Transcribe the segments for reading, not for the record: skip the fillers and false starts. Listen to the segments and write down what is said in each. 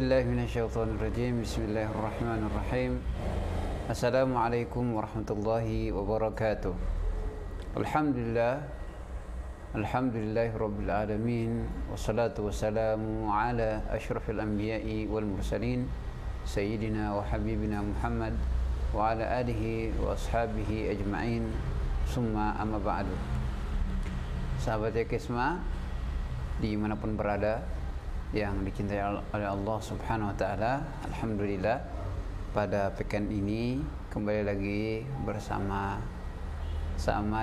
billahi minasyaitonir rajim. Bismillahirrahmanirrahim. Assalamualaikum warahmatullahi wabarakatuh. Alhamdulillahi rabbil alamin. Wassalatu wassalamu ala asyrafil anbiya'i wal mursalin sayyidina wa habibina Muhammad wa ala alihi wa ashabihi ajma'in. Summa amma ba'du. Sahabat Ekisma dimanapun berada yang dicintai oleh Allah Subhanahu wa Ta'ala, alhamdulillah pada pekan ini kembali lagi bersama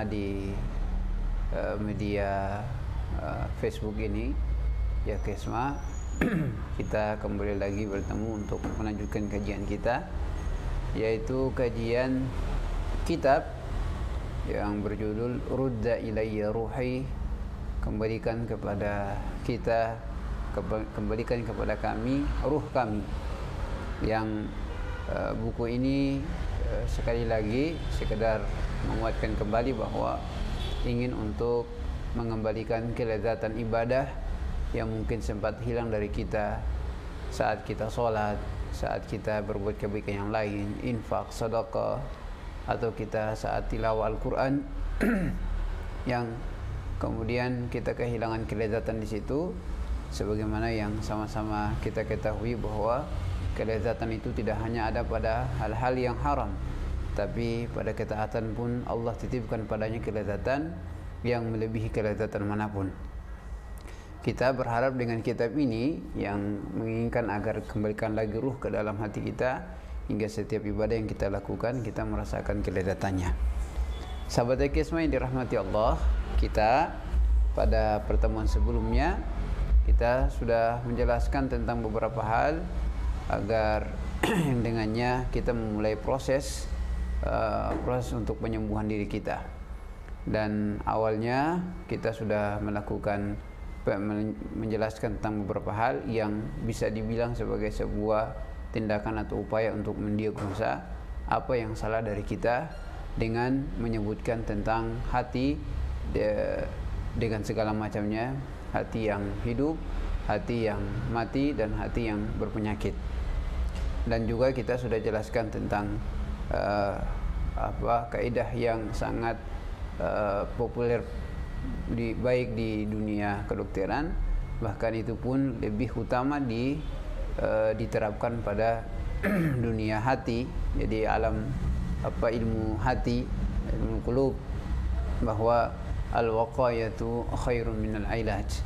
di media Facebook ini ya Kesma. Kita kembali lagi bertemu untuk melanjutkan kajian kita, yaitu kajian kitab yang berjudul Rudda Ilayya Ruhi, kembalikan kepada kita, kembalikan kepada kami ruh kami. Yang buku ini sekali lagi sekedar menguatkan kembali bahwa ingin untuk mengembalikan kelezatan ibadah yang mungkin sempat hilang dari kita saat kita sholat, saat kita berbuat kebaikan yang lain, infak, sedekah, atau kita saat tilawah Al-Quran yang kemudian kita kehilangan kelezatan di situ. Sebagaimana yang sama-sama kita ketahui bahwa kelezatan itu tidak hanya ada pada hal-hal yang haram, tapi pada ketaatan pun Allah titipkan padanya kelezatan yang melebihi kelezatan manapun. Kita berharap dengan kitab ini yang menginginkan agar kembalikan lagi ruh ke dalam hati kita, hingga setiap ibadah yang kita lakukan kita merasakan kelezatannya. Sahabat Ekisma yang dirahmati Allah, kita pada pertemuan sebelumnya kita sudah menjelaskan tentang beberapa hal agar dengannya kita memulai proses untuk penyembuhan diri kita. Dan awalnya kita sudah menjelaskan tentang beberapa hal yang bisa dibilang sebagai sebuah tindakan atau upaya untuk mendiagnosa apa yang salah dari kita, dengan menyebutkan tentang hati dengan segala macamnya, hati yang hidup, hati yang mati, dan hati yang berpenyakit. Dan juga kita sudah jelaskan tentang kaidah yang sangat populer baik di dunia kedokteran, bahkan itu pun lebih utama diterapkan pada dunia hati, jadi alam ilmu hati, ilmu qulub, bahwa al-waqayatu khairun minal ilaj.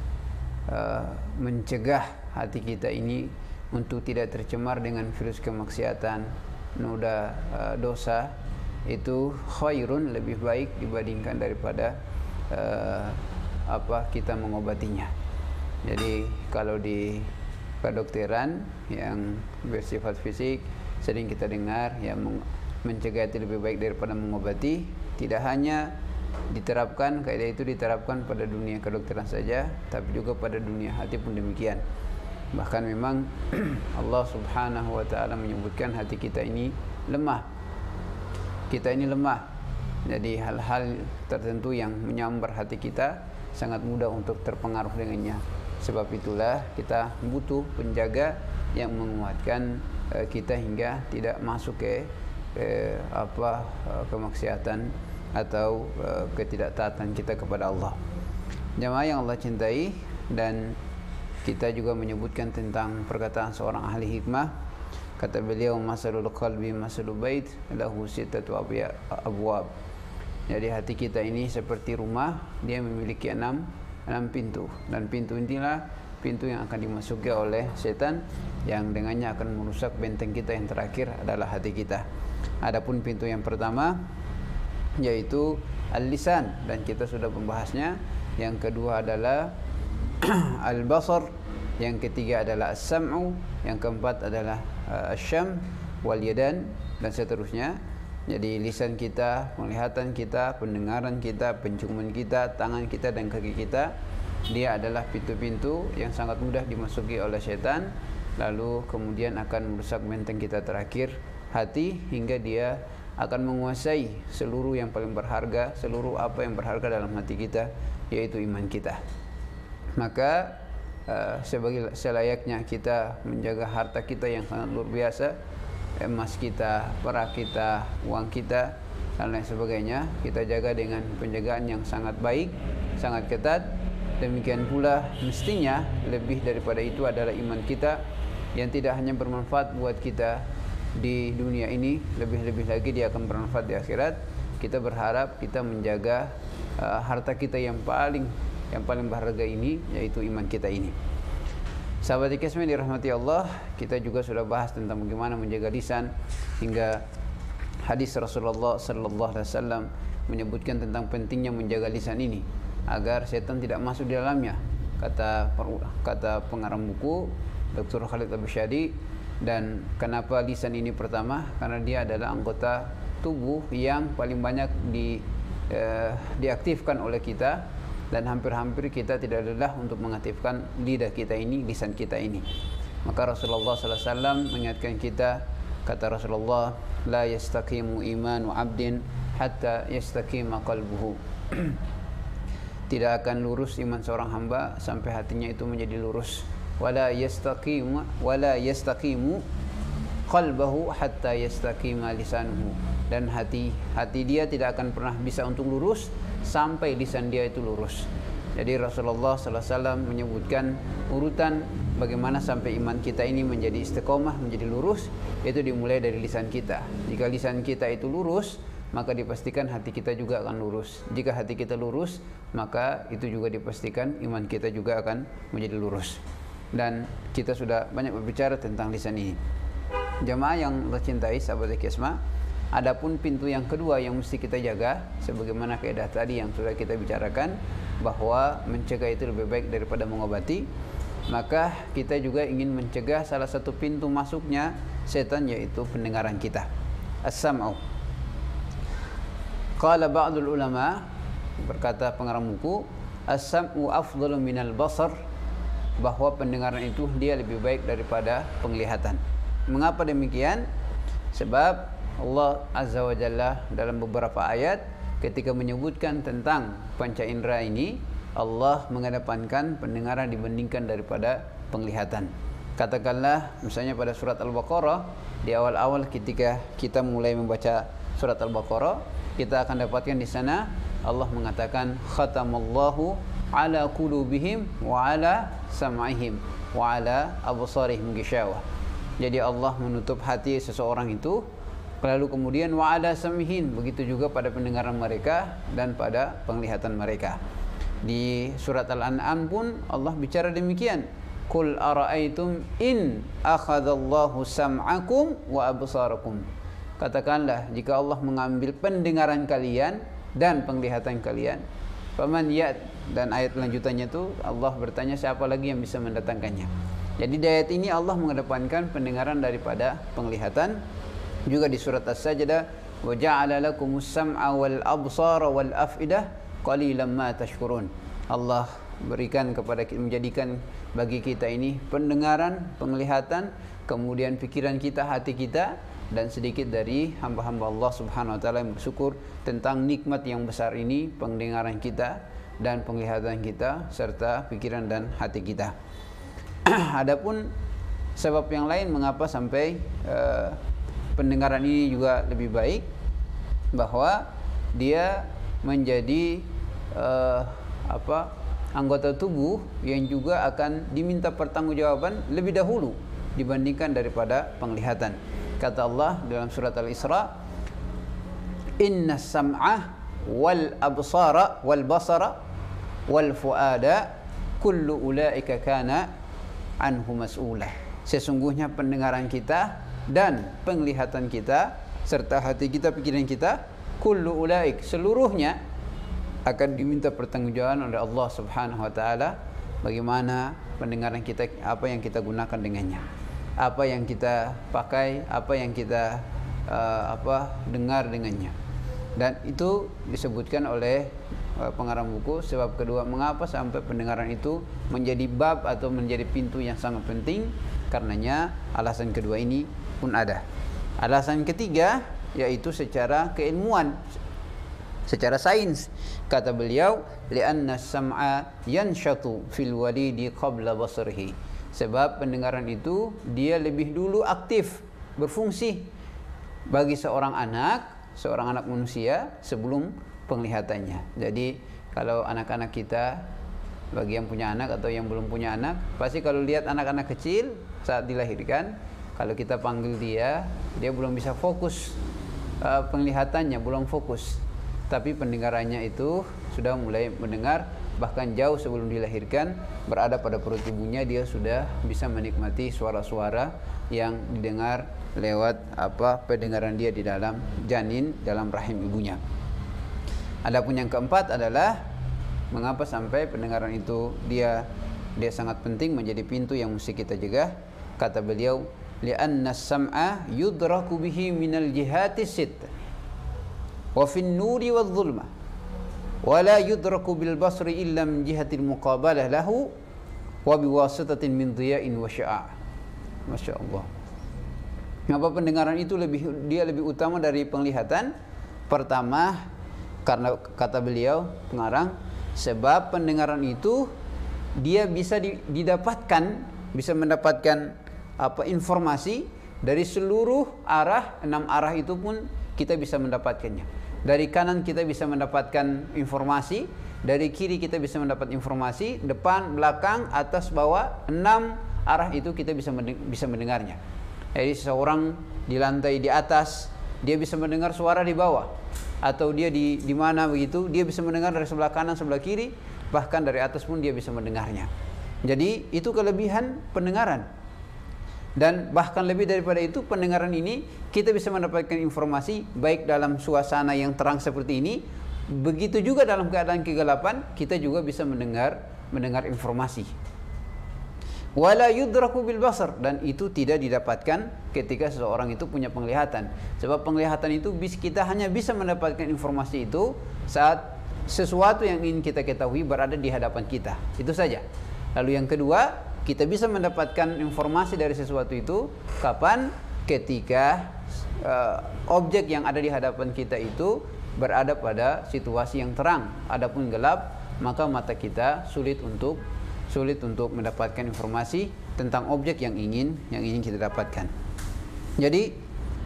Mencegah hati kita ini untuk tidak tercemar dengan virus kemaksiatan, noda dosa, itu khairun, lebih baik dibandingkan daripada kita mengobatinya. Jadi kalau di kedokteran yang bersifat fisik sering kita dengar yang mencegah itu lebih baik daripada mengobati. Tidak hanya diterapkan, kaidah itu diterapkan pada dunia kedokteran saja, tapi juga pada dunia hati pun demikian. Bahkan memang Allah Subhanahu wa Ta'ala menyebutkan hati kita ini lemah. Kita ini lemah. Jadi hal-hal tertentu yang menyambar hati kita sangat mudah untuk terpengaruh dengannya. Sebab itulah kita butuh penjaga yang menguatkan kita hingga tidak masuk ke kemaksiatan atau ketidaktaatan kita kepada Allah. Jamaah yang Allah cintai, dan kita juga menyebutkan tentang perkataan seorang ahli hikmah. Kata beliau, masalul qalbi masalul bait lahu sittatu abwab. Jadi hati kita ini seperti rumah, dia memiliki enam pintu, dan pintu inilah pintu yang akan dimasuki oleh setan, yang dengannya akan merusak benteng kita yang terakhir adalah hati kita. Adapun pintu yang pertama yaitu al-lisan, dan kita sudah membahasnya. Yang kedua adalah al-basar, yang ketiga adalah as-sam'u, yang keempat adalah asyam wal yadan, dan seterusnya. Jadi lisan kita, penglihatan kita, pendengaran kita, penciuman kita, tangan kita, dan kaki kita, dia adalah pintu-pintu yang sangat mudah dimasuki oleh setan, lalu kemudian akan merusak benteng kita terakhir, hati, hingga dia akan menguasai seluruh yang paling berharga, seluruh apa yang berharga dalam hati kita, yaitu iman kita. Maka sebagai selayaknya kita menjaga harta kita yang sangat luar biasa, emas kita, perak kita, uang kita dan lain sebagainya, kita jaga dengan penjagaan yang sangat baik, sangat ketat. Demikian pula mestinya lebih daripada itu adalah iman kita yang tidak hanya bermanfaat buat kita di dunia ini, lebih-lebih lagi dia akan bermanfaat di akhirat. Kita berharap kita menjaga harta kita yang paling berharga ini, yaitu iman kita ini. Sahabat IKSM dirahmati Allah, kita juga sudah bahas tentang bagaimana menjaga lisan, hingga hadis Rasulullah sallallahu alaihi wasallam menyebutkan tentang pentingnya menjaga lisan ini agar setan tidak masuk di dalamnya. Kata pengarang buku Dr. Khalid Abusyadi. Dan kenapa lisan ini pertama? Karena dia adalah anggota tubuh yang paling banyak diaktifkan oleh kita, dan hampir-hampir kita tidak lelah untuk mengaktifkan lidah kita ini, lisan kita ini. Maka Rasulullah sallallahu alaihi wasallam mengingatkan kita, kata Rasulullah, la yastaqimu imanu 'abdin hatta yastaqima qalbuhu. Tidak akan lurus iman seorang hamba sampai hatinya itu menjadi lurus. Wala yastaqimu qalbahu hatta yastaqima lisanuhu. Dan hati dia tidak akan pernah bisa untuk lurus sampai lisan dia itu lurus. Jadi Rasulullah sallallahu alaihi wasallam menyebutkan urutan bagaimana sampai iman kita ini menjadi istiqomah, menjadi lurus, itu dimulai dari lisan kita. Jika lisan kita itu lurus, maka dipastikan hati kita juga akan lurus. Jika hati kita lurus, maka itu juga dipastikan iman kita juga akan menjadi lurus. Dan kita sudah banyak berbicara tentang lisan ini. Jamaah yang tercintai, sahabat IKSMA, adapun pintu yang kedua yang mesti kita jaga, sebagaimana kaidah tadi yang sudah kita bicarakan, bahwa mencegah itu lebih baik daripada mengobati. Maka kita juga ingin mencegah salah satu pintu masuknya setan, yaitu pendengaran kita, as-sam'u. Qala ba'dul ulama, berkata pengarang buku, as-sam'u afdalu minal basar, bahwa pendengaran itu dia lebih baik daripada penglihatan. Mengapa demikian? Sebab Allah Azza wa Jalla dalam beberapa ayat ketika menyebutkan tentang panca indera ini, Allah mengedepankan pendengaran dibandingkan daripada penglihatan. Katakanlah misalnya pada surat Al-Baqarah, di awal-awal ketika kita mulai membaca surat Al-Baqarah, kita akan dapatkan di sana Allah mengatakan, khatamallahu ala qulubihim wa ala sam'ihim wa ala absarihim ghishawah. Jadi Allah menutup hati seseorang itu, lalu kemudian wa ala sam'ihim, begitu juga pada pendengaran mereka dan pada penglihatan mereka. Di surat Al-An'am pun Allah bicara demikian, qul ara'aitum in akhadallahu sam'akum wa absarakum. Katakanlah, jika Allah mengambil pendengaran kalian dan penglihatan kalian, faman ya'd, dan ayat lanjutannya itu Allah bertanya siapa lagi yang bisa mendatangkannya. Jadi di ayat ini Allah mengedepankan pendengaran daripada penglihatan. Juga di surat As-Sajdah, wa ja'ala lakumus sam'a wal absara wal afidah qalilan ma tashkurun. Allah berikan kepada kita, menjadikan bagi kita ini pendengaran, penglihatan, kemudian pikiran kita, hati kita, dan sedikit dari hamba-hamba Allah Subhanahu wa taala yang bersyukur tentang nikmat yang besar ini, pendengaran kita dan penglihatan kita serta pikiran dan hati kita. Adapun sebab yang lain mengapa sampai pendengaran ini juga lebih baik, bahwa dia menjadi anggota tubuh yang juga akan diminta pertanggungjawaban lebih dahulu dibandingkan daripada penglihatan. Kata Allah dalam surat Al-Isra, inna sam'a wal absara wal basara wal fuada kullu ulaika kana anhu mas'ula. Sesungguhnya pendengaran kita dan penglihatan kita serta hati kita, pikiran kita, kullu ulaik, seluruhnya akan diminta pertanggungjawaban oleh Allah Subhanahu wa taala. Bagaimana pendengaran kita, apa yang kita gunakan dengannya, apa yang kita pakai, apa yang kita dengar dengannya. Dan itu disebutkan oleh pengarang buku sebab kedua mengapa sampai pendengaran itu menjadi bab atau menjadi pintu yang sangat penting. Karenanya alasan kedua ini pun ada. Alasan ketiga yaitu secara keilmuan. secara sains. Kata beliau, li'anna sam'a yanshatu fil walidi qabla basarihi. Sebab pendengaran itu dia lebih dulu aktif berfungsi bagi seorang anak manusia sebelum penglihatannya. Jadi kalau anak-anak kita, bagi yang punya anak atau yang belum punya anak, pasti kalau lihat anak-anak kecil saat dilahirkan, kalau kita panggil dia belum bisa fokus, penglihatannya belum fokus, tapi pendengarannya itu sudah mulai mendengar. Bahkan jauh sebelum dilahirkan, berada pada perut ibunya, dia sudah bisa menikmati suara-suara yang didengar lewat pendengaran dia di dalam janin, dalam rahim ibunya. Adapun yang keempat adalah mengapa sampai pendengaran itu dia sangat penting, menjadi pintu yang mesti kita jaga. Kata beliau, li'anna as-sam'a yudraku bihi minal jihati sitt wa fin nuri wadh dhulma wa la yudraku bil basri illa min jihatil muqabalah lahu wa biwasitatin min dhiya'in wa sya'a'. Masya Allah. Mengapa pendengaran itu lebih utama dari penglihatan? Pertama, karena kata beliau pengarang, sebab pendengaran itu dia bisa bisa mendapatkan informasi dari seluruh arah. 6 arah itu pun kita bisa mendapatkannya. Dari kanan kita bisa mendapatkan informasi, dari kiri kita bisa mendapat informasi, depan, belakang, atas, bawah, 6 arah itu kita bisa mendengarnya. Jadi seseorang di lantai di atas, dia bisa mendengar suara di bawah, atau dia di mana begitu, dia bisa mendengar dari sebelah kanan, sebelah kiri, bahkan dari atas pun dia bisa mendengarnya. Jadi itu kelebihan pendengaran. Dan bahkan lebih daripada itu, pendengaran ini kita bisa mendapatkan informasi baik dalam suasana yang terang seperti ini, begitu juga dalam keadaan kegelapan kita juga bisa mendengar informasi. Wala yudraku bil basar, dan itu tidak didapatkan ketika seseorang itu punya penglihatan. Sebab penglihatan itu kita hanya bisa mendapatkan informasi itu saat sesuatu yang ingin kita ketahui berada di hadapan kita. Itu saja. Lalu yang kedua, kita bisa mendapatkan informasi dari sesuatu itu kapan? Ketika objek yang ada di hadapan kita itu berada pada situasi yang terang. Adapun gelap, maka mata kita sulit untuk mendapatkan informasi tentang objek yang ingin kita dapatkan. Jadi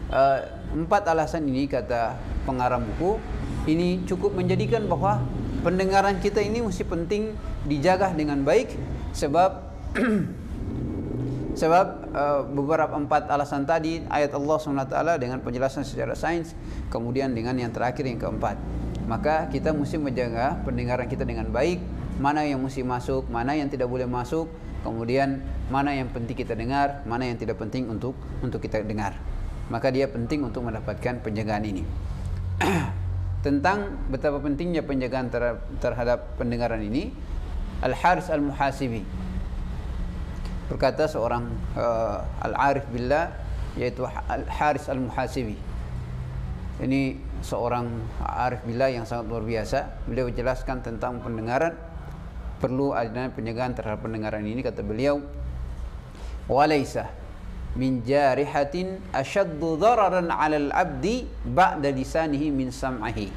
4 alasan ini, kata pengarang buku ini, cukup menjadikan bahwa pendengaran kita ini mesti penting dijaga dengan baik. Sebab beberapa 4 alasan tadi, ayat Allah SWT dengan penjelasan secara sains, kemudian dengan yang terakhir yang keempat, maka kita mesti menjaga pendengaran kita dengan baik. Mana yang mesti masuk, mana yang tidak boleh masuk, kemudian mana yang penting kita dengar, mana yang tidak penting untuk kita dengar. Maka dia penting untuk mendapatkan penjagaan ini. Tentang betapa pentingnya penjagaan terhadap pendengaran ini, Al-Haris Al-Muhasibi berkata, seorang al-arif billah, yaitu Al-Haris Al-Muhasibi. Ini seorang arif billah yang sangat luar biasa. Beliau menjelaskan tentang pendengaran, perlu adanya penjagaan terhadap pendengaran ini. Kata beliau, walaysa min jarihatin ashaddu dararan 'alal 'abdi ba'da lisanihi min sam'ihi.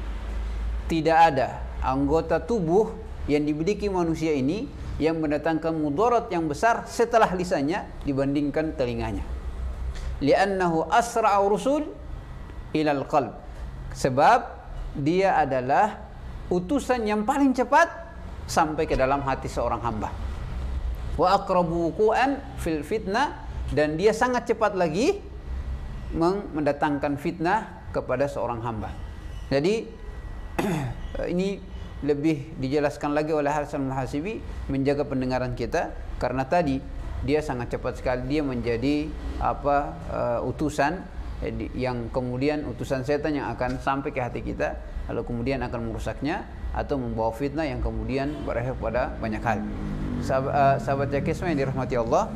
Tidak ada anggota tubuh yang dimiliki manusia ini yang mendatangkan mudarat yang besar setelah lisannya dibandingkan telinganya. Li'annahu asra'u rusul ilal qalb. Sebab dia adalah utusan yang paling cepat sampai ke dalam hati seorang hamba. Wa aqrabu wuqu'an fil fitnah, dan dia sangat cepat lagi mendatangkan fitnah kepada seorang hamba. Jadi ini lebih dijelaskan lagi oleh Hasan Muhasibi, menjaga pendengaran kita, karena tadi dia sangat cepat sekali dia menjadi utusan yang kemudian utusan setan yang akan sampai ke hati kita, lalu kemudian akan merusaknya atau membawa fitnah yang kemudian berakhir pada banyak hal. Sahabat Yakisma yang dirahmati Allah,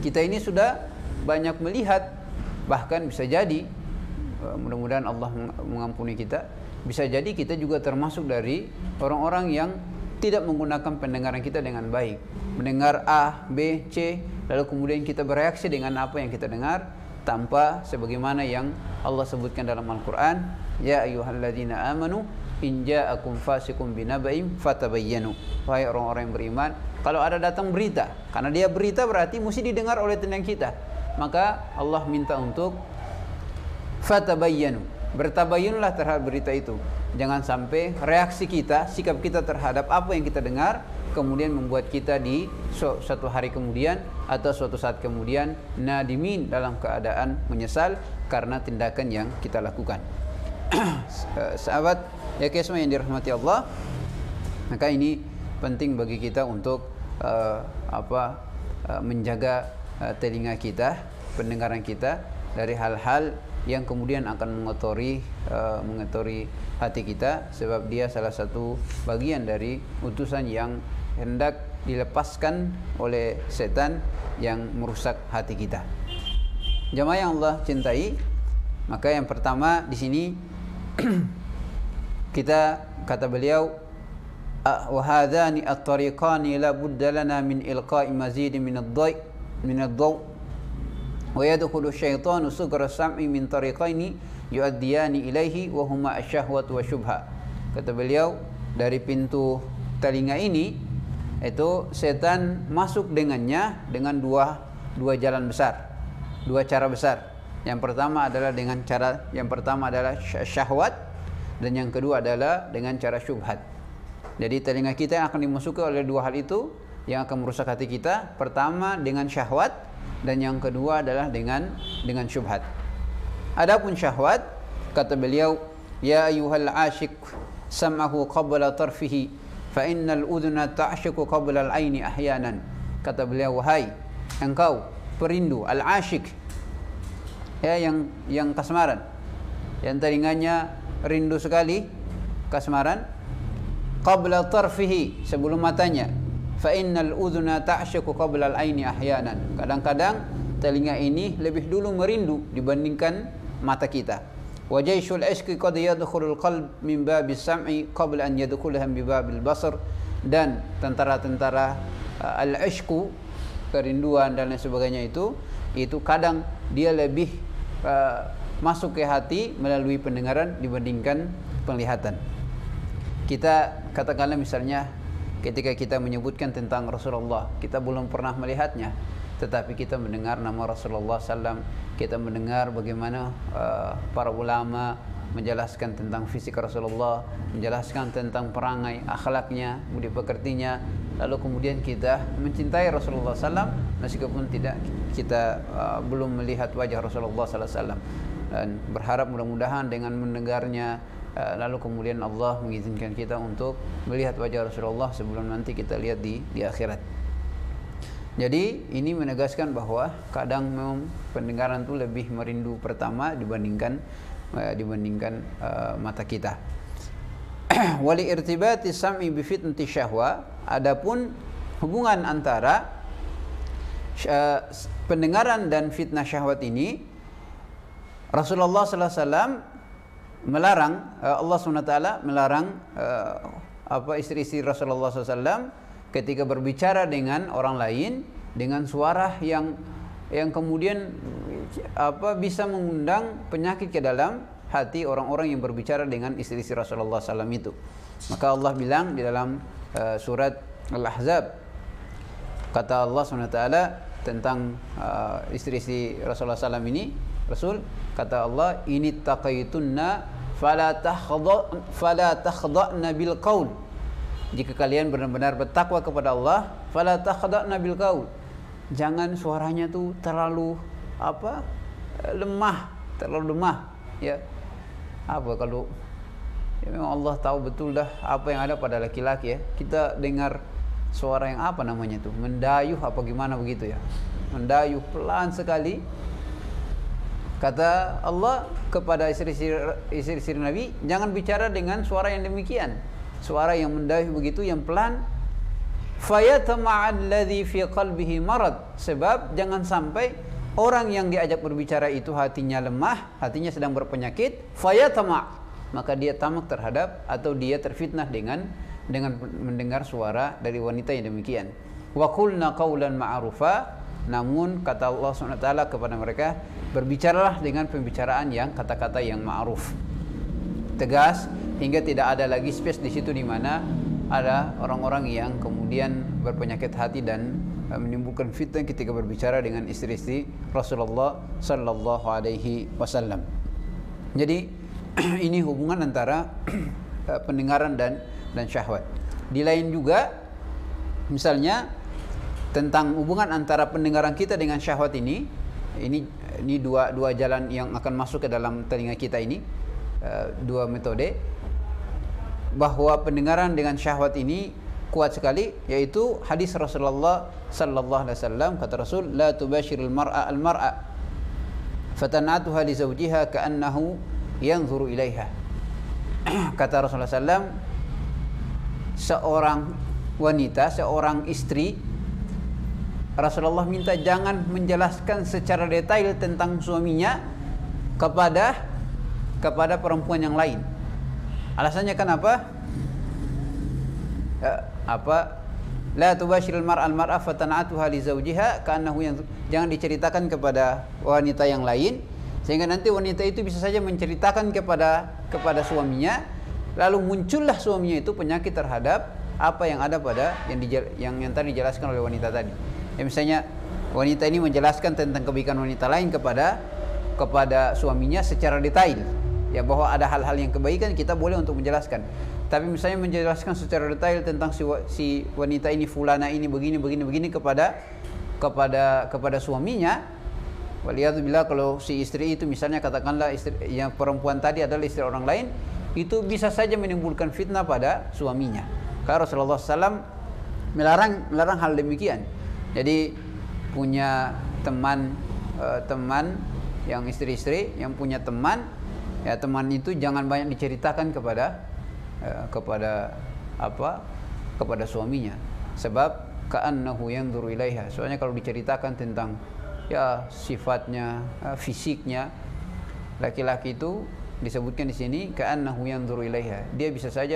kita ini sudah banyak melihat, bahkan bisa jadi, mudah-mudahan Allah mengampuni kita, bisa jadi kita juga termasuk dari orang-orang yang tidak menggunakan pendengaran kita dengan baik. Mendengar A, B, C, lalu kemudian kita bereaksi dengan apa yang kita dengar tanpa sebagaimana yang Allah sebutkan dalam Al-Quran, ya ayyuhalladzina amanu in ja'akum fasiqun binaba'in fatabayyanu. Wahai orang-orang yang beriman, kalau ada datang berita, karena dia berita berarti mesti didengar oleh telinga kita, maka Allah minta untuk fatabayyanu, bertabayyunlah terhadap berita itu. Jangan sampai reaksi kita, sikap kita terhadap apa yang kita dengar kemudian membuat kita di suatu hari kemudian atau suatu saat kemudian nadimin, dalam keadaan menyesal karena tindakan yang kita lakukan. Sahabat ya semua yang dirahmati Allah, maka ini penting bagi kita untuk menjaga telinga kita, pendengaran kita dari hal-hal yang kemudian akan mengotori hati kita, sebab dia salah satu bagian dari utusan yang hendak dilepaskan oleh setan yang merusak hati kita. Jamaah yang Allah cintai, maka yang pertama di sini kita kata beliau, wa hadzani at-tariqani la budda lana min ilqa'i mazid min ad-daw wa yadkhulu asy-syaitanu sughra sam'i min tariqaini yu'addiyani ilaihi wa huma asy-syahwatu wa syubha. Kata beliau, dari pintu telinga ini itu setan masuk dengannya dengan dua jalan besar, dua cara besar. Yang pertama adalah syahwat, dan yang kedua adalah dengan cara syubhat. Jadi telinga kita yang akan dimasuki oleh dua hal itu yang akan merusak hati kita. Pertama dengan syahwat, dan yang kedua adalah dengan syubhat. Adapun syahwat, kata beliau, ya ayyuhal asyiq sam'ahu qabla tarfihi fa innal udhuna ta'shiqu qabla al-aini ahyanan. Kata beliau, wahai engkau perindu, al-asyiq ya, yang kasmaran, yang telinganya rindu sekali kasmaran, qabla tarfihi, sebelum matanya, fa innal udhuna ta'shiqu qabla al-aini ahyanan. Kadang-kadang telinga ini lebih dulu merindu dibandingkan mata kita. Wa jayshul ishqi qad yadkhulul qalb min babis sam'i qabla an yadkhulaha min babil basar. Dan tentara-tentara al-ishqu, kerinduan dan lain sebagainya itu kadang dia lebih masuk ke hati melalui pendengaran dibandingkan penglihatan. Kita katakanlah misalnya ketika kita menyebutkan tentang Rasulullah, kita belum pernah melihatnya, tetapi kita mendengar nama Rasulullah SAW, kita mendengar bagaimana para ulama menjelaskan tentang fisik Rasulullah, menjelaskan tentang perangai, akhlaknya, budi pekertinya, lalu kemudian kita mencintai Rasulullah SAW meskipun kita belum melihat wajah Rasulullah SAW, dan berharap mudah-mudahan dengan mendengarnya lalu kemudian Allah mengizinkan kita untuk melihat wajah Rasulullah sebelum nanti kita lihat di akhirat. Jadi ini menegaskan bahwa kadang memang pendengaran itu lebih merindu pertama dibandingkan mata kita. Wali irtibati sam'i bi fitnati syahwa, adapun hubungan antara pendengaran dan fitnah syahwat ini, Rasulullah sallallahu alaihi wasallam melarang, Allah SWT melarang istri-istri Rasulullah SAW ketika berbicara dengan orang lain dengan suara yang kemudian bisa mengundang penyakit ke dalam hati orang-orang yang berbicara dengan istri-istri Rasulullah SAW itu. Maka Allah bilang di dalam surat Al-Ahzab, kata Allah SWT tentang istri-istri Rasulullah SAW ini, Rasul, kata Allah, ini taqaitunna fala takhda'na bil qaul. Jika kalian benar-benar bertakwa kepada Allah, fala takhda'na bil qaul, jangan suaranya tuh terlalu lemah ya. Kalau ya memang Allah tahu betul dah apa yang ada pada laki-laki ya. Kita dengar suara yang mendayuh apa gimana begitu ya, mendayuh pelan sekali. Kata Allah kepada istri-istri Nabi, jangan bicara dengan suara yang demikian, suara yang mendayuh begitu, yang pelan. Fayatama'al ladzi fi qalbihi marad, sebab jangan sampai orang yang diajak berbicara itu hatinya lemah, hatinya sedang berpenyakit. Fayatama', maka dia tamak terhadap atau dia terfitnah dengan mendengar suara dari wanita yang demikian. Wa qulna qawlan ma'rufa, namun kata Allah SWT kepada mereka, berbicaralah dengan pembicaraan yang kata-kata yang ma'ruf, tegas, hingga tidak ada lagi space di situ di mana ada orang-orang yang kemudian berpenyakit hati dan menimbulkan fitnah ketika berbicara dengan istri-istri Rasulullah sallallahu alaihi wasallam. Jadi ini hubungan antara pendengaran dan syahwat. Di lain juga misalnya tentang hubungan antara pendengaran kita dengan syahwat ini dua jalan yang akan masuk ke dalam telinga kita ini, dua metode, bahwa pendengaran dengan syahwat ini kuat sekali, yaitu hadis Rasulullah sallallahu alaihi wasallam. Kata Rasul, la tubashirul mar'a al-mar'a fatanatuha li zawjiha ka'annahu yanzuru ilaiha. Kata Rasulullah sallam, seorang wanita, seorang istri, Rasulullah minta jangan menjelaskan secara detail tentang suaminya kepada perempuan yang lain. Alasannya kenapa? La tubashirul mar'a al-mar'a fatana'atuha li zawjiha ka'annahu yanzur. Jangan diceritakan kepada wanita yang lain, sehingga nanti wanita itu bisa saja menceritakan kepada suaminya, lalu muncullah suaminya itu penyakit terhadap apa yang ada pada yang tadi dijelaskan oleh wanita tadi. Ya, misalnya wanita ini menjelaskan tentang kebaikan wanita lain kepada suaminya secara detail. Ya, bahwa ada hal-hal yang kebaikan kita boleh untuk menjelaskan. Tapi misalnya menjelaskan secara detail tentang si wanita ini, fulana ini begini kepada suaminya, waliyadzubillah, kalau si istri itu misalnya katakanlah istri yang perempuan tadi adalah istri orang lain, itu bisa saja menimbulkan fitnah pada suaminya. Karena Rasulullah SAW melarang hal demikian. Jadi punya teman yang istri-istri yang punya teman, ya teman itu jangan banyak diceritakan kepada suaminya, sebab ka'annahu yanzuru ilaiha. Soalnya kalau diceritakan tentang ya sifatnya, fisiknya laki-laki itu disebutkan di sini ka'annahu yanzuru ilaiha. Dia bisa saja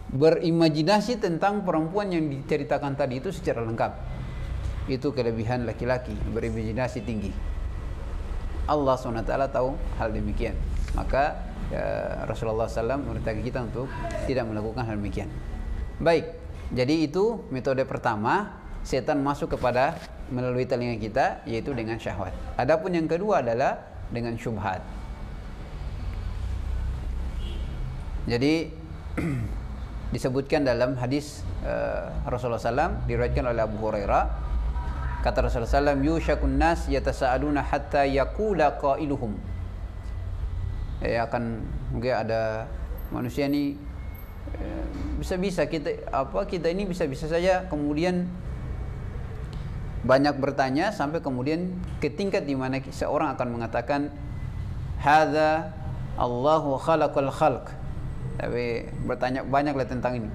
berimajinasi tentang perempuan yang diceritakan tadi itu secara lengkap. Itu kelebihan laki-laki, berimajinasi tinggi. Allah SWT tahu hal demikian. Maka Rasulullah SAW memerintahkan kita untuk tidak melakukan hal demikian. Baik, jadi itu metode pertama, setan masuk melalui telinga kita, yaitu dengan syahwat. Adapun yang kedua adalah dengan syubhat. Jadi disebutkan dalam hadis Rasulullah SAW, diriwayatkan oleh Abu Hurairah, kata Rasulullah SAW, yushakun nas yatasa'aluna hatta yaqula qailuhum. Mungkin ada manusia ini bisa-bisa kita ini bisa-bisa saja kemudian banyak bertanya sampai kemudian ke tingkat di mana seorang akan mengatakan hadza Allahu khalaqal khalq. Tapi bertanya banyaklah tentang ini.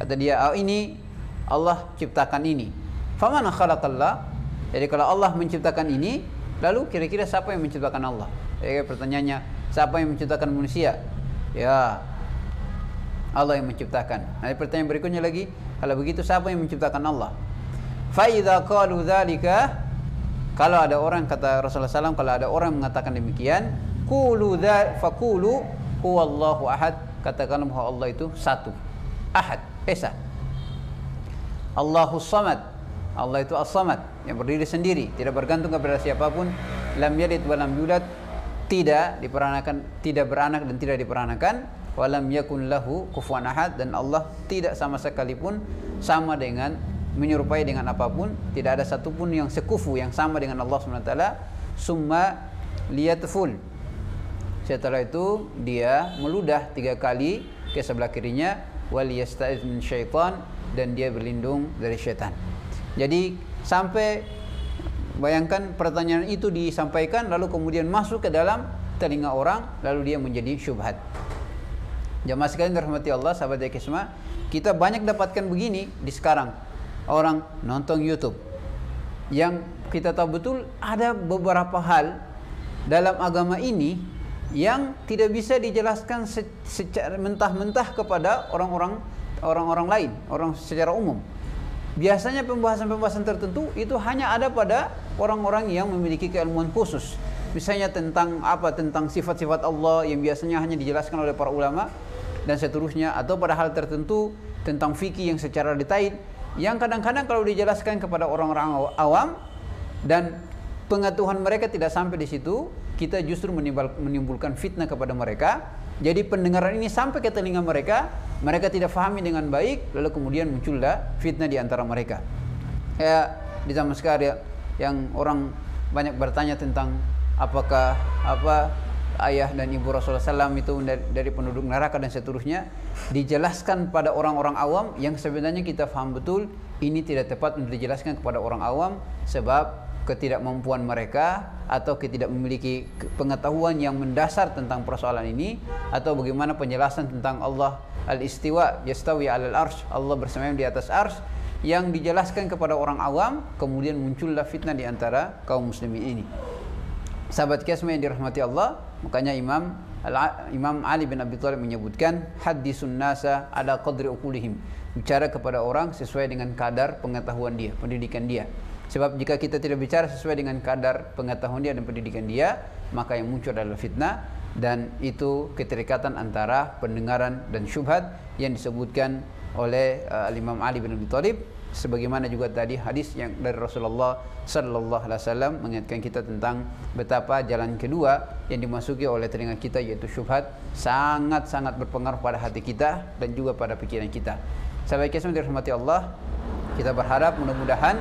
Kata dia, ini Allah ciptakan ini. Faman khalaqallah? Jadi kalau Allah menciptakan ini, lalu kira-kira siapa yang menciptakan Allah? Pertanyaannya, siapa yang menciptakan manusia? Ya, Allah yang menciptakan. Nah, pertanyaan berikutnya lagi, kalau begitu siapa yang menciptakan Allah? Fa idza qalu dzalika, kalau ada orang, kata Rasulullah SAW, kalau ada orang mengatakan demikian, faqulu huwallahu ahad, katakanlah bahwa Allah itu satu, ahad, esa. Allahus samad, Allah itu as-samad, yang berdiri sendiri, tidak bergantung kepada siapapun. Lam yalid wa lam yulad, tidak beranak dan tidak diperanakan. Walam yakun lahu kufuwan ahad, dan Allah tidak sama sekali pun sama dengan, menyerupai dengan apapun. Tidak ada satupun yang sekufu, yang sama dengan Allah SWT. Summa liyatful, setelah itu dia meludah 3 kali ke sebelah kirinya, wal yasta'iz min syaitan, dan dia berlindung dari syaitan. Jadi sampai bayangkan pertanyaan itu disampaikan lalu kemudian masuk ke dalam telinga orang, lalu dia menjadi syubhat. Jamaah sekalian dirahmati Allah, sahabat Yakisma, kita banyak dapatkan begini di sekarang. Orang nonton YouTube, yang kita tahu betul ada beberapa hal dalam agama ini yang tidak bisa dijelaskan secara mentah-mentah kepada orang-orang lain, orang secara umum. Biasanya pembahasan-pembahasan tertentu itu hanya ada pada orang-orang yang memiliki keilmuan khusus. Misalnya tentang sifat-sifat Allah yang biasanya hanya dijelaskan oleh para ulama. dan seterusnya, atau pada hal tertentu tentang fikih yang secara detail yang kadang-kadang kalau dijelaskan kepada orang-orang awam dan pengetahuan mereka tidak sampai di situ, kita justru menimbulkan fitnah kepada mereka. Jadi pendengaran ini sampai ke telinga mereka, mereka tidak fahami dengan baik, lalu kemudian muncullah fitnah di antara mereka. Ya, di zaman sekarang yang orang banyak bertanya tentang apakah ayah dan ibu Rasulullah SAW itu dari penduduk neraka dan seterusnya, dijelaskan pada orang-orang awam yang sebenarnya kita faham betul ini tidak tepat untuk dijelaskan kepada orang awam, sebab ketidakmampuan mereka atau tidak memiliki pengetahuan yang mendasar tentang persoalan ini, atau bagaimana penjelasan tentang Allah al-istiwa, yastawi alal arsh, Allah bersemayam di atas arsh, yang dijelaskan kepada orang awam, kemudian muncullah fitnah di antara kaum muslimin ini. Sahabat kisah yang dirahmati Allah, makanya Imam Ali bin Abi Thalib menyebutkan hadisun nasa ala qadri uqulihim, bicara kepada orang sesuai dengan kadar pengetahuan dia, pendidikan dia. Sebab jika kita tidak bicara sesuai dengan kadar pengetahuan dia dan pendidikan dia, maka yang muncul adalah fitnah, dan itu keterikatan antara pendengaran dan syubhat yang disebutkan oleh Imam Ali bin Abi Thalib, sebagaimana juga tadi hadis yang dari Rasulullah sallallahu alaihi wasallam mengingatkan kita tentang betapa jalan kedua yang dimasuki oleh telinga kita, yaitu syubhat, sangat-sangat berpengaruh pada hati kita dan juga pada pikiran kita. Sahabat kisah dirahmati Allah, kita berharap mudah-mudahan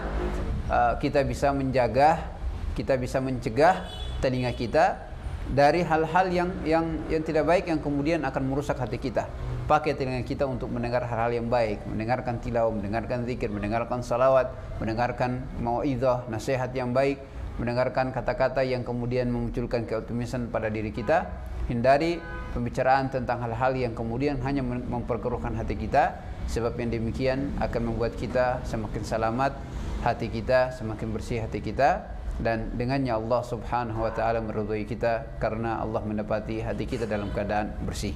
kita bisa menjaga, kita bisa mencegah telinga kita dari hal-hal yang tidak baik yang kemudian akan merusak hati kita. Pakai telinga kita untuk mendengar hal-hal yang baik, mendengarkan tilawah, mendengarkan zikir, mendengarkan salawat, mendengarkan mau'izah, nasihat yang baik, mendengarkan kata-kata yang kemudian memunculkan keoptimisan pada diri kita. Hindari pembicaraan tentang hal-hal yang kemudian hanya memperkeruhkan hati kita, sebab yang demikian akan membuat kita semakin selamat, hati kita semakin bersih hati kita, dan dengannya Allah subhanahu wa ta'ala meridhai kita karena Allah mendapati hati kita dalam keadaan bersih.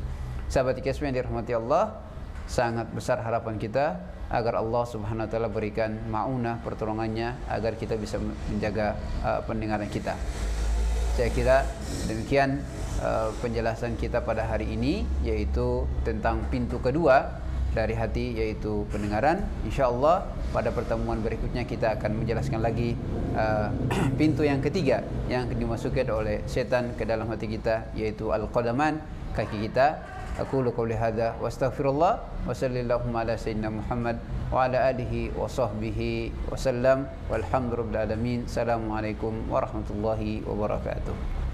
Sahabat IKSM yang dirahmati Allah, sangat besar harapan kita agar Allah subhanahu wa ta'ala berikan ma'unah, pertolongannya, agar kita bisa menjaga pendengaran kita. Saya kira demikian penjelasan kita pada hari ini, yaitu tentang pintu kedua dari hati, yaitu pendengaran. InsyaAllah pada pertemuan berikutnya kita akan menjelaskan lagi pintu yang ketiga yang dimasuki oleh setan ke dalam hati kita, yaitu al-qadaman, kaki kita. Aqulu qouli hadza wa astaghfirullah wa sallallahu ala sayyidina Muhammad wa ala alihi wa sahbihi wa sallam walhamdulillahi alamin. Assalamualaikum warahmatullahi wabarakatuh.